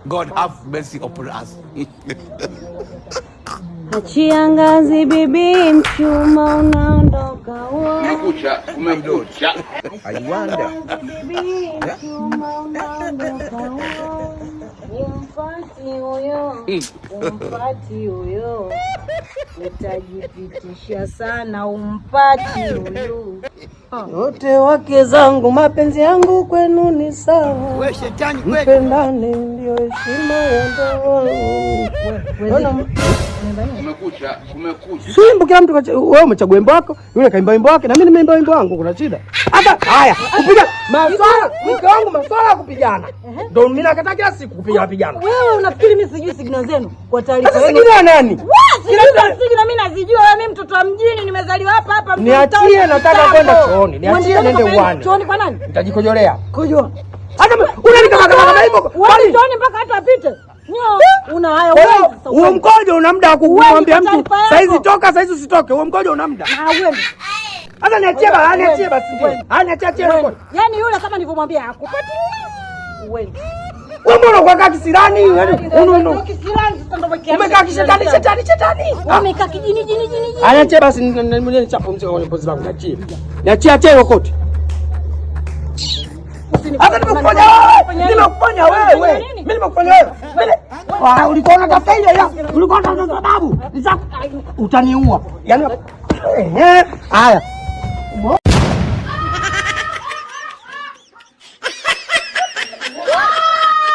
God have mercy upon us. Achia ngazi bibi, mchuma unaondoka. Kumekucha, kumekucha. I wonder. Bibi, mchuma unaondoka. Umpati huyo. Utajipitisha sana umpati huyo. Wote wake zangu, mapenzi yangu kwenu ni sawa. Wewe shetani kweli. Mpendane ndio heshima ya ndoa. Kumekucha. Simbu kila mtu wewe umechagua wimbo wako, yule kaimba wimbo wake na mimi nimeimba wimbo wangu, kuna shida? Hata haya, kupiga maswala, mke wangu maswala kupigana. Ndio mimi nakataa kila siku kupigana. Wewe unafikiri mimi sijui signal zenu? Kwa taarifa yenu. Signal nani? Kila signal mimi nazijua, mimi mtoto wa mjini nimezaliwa hapa. Niachie, nataka kwenda chooni. Niachie nende uani. Chooni kwa nani? Nitajikojolea. Kojoa. Hata unanikama hivyo. Wewe chooni mpaka hata apite. Una haya wewe sasa. Huo mkojo una muda wa kumwambia mtu saizi toka, saizi usitoke. Huo mkojo una muda. Wewe. Hata niachie basi. Niachie mkojo. Yaani yule kama nilivyomwambia hakupati. Wewe. Wewe mbona unakaa kisirani? Kisirani sasa umekaa kishetani. Umekaa kijini. Niachie basi mwenyewe chapo mzee kwenye pozi langu niachie. Niachie hiyo koti. Hata nimekufanya wewe. Mimi nimekufanya wewe. Ulikuwa unatafuta ile ya. Ulikuwa unatafuta sababu. Utaniua. Yaani haya.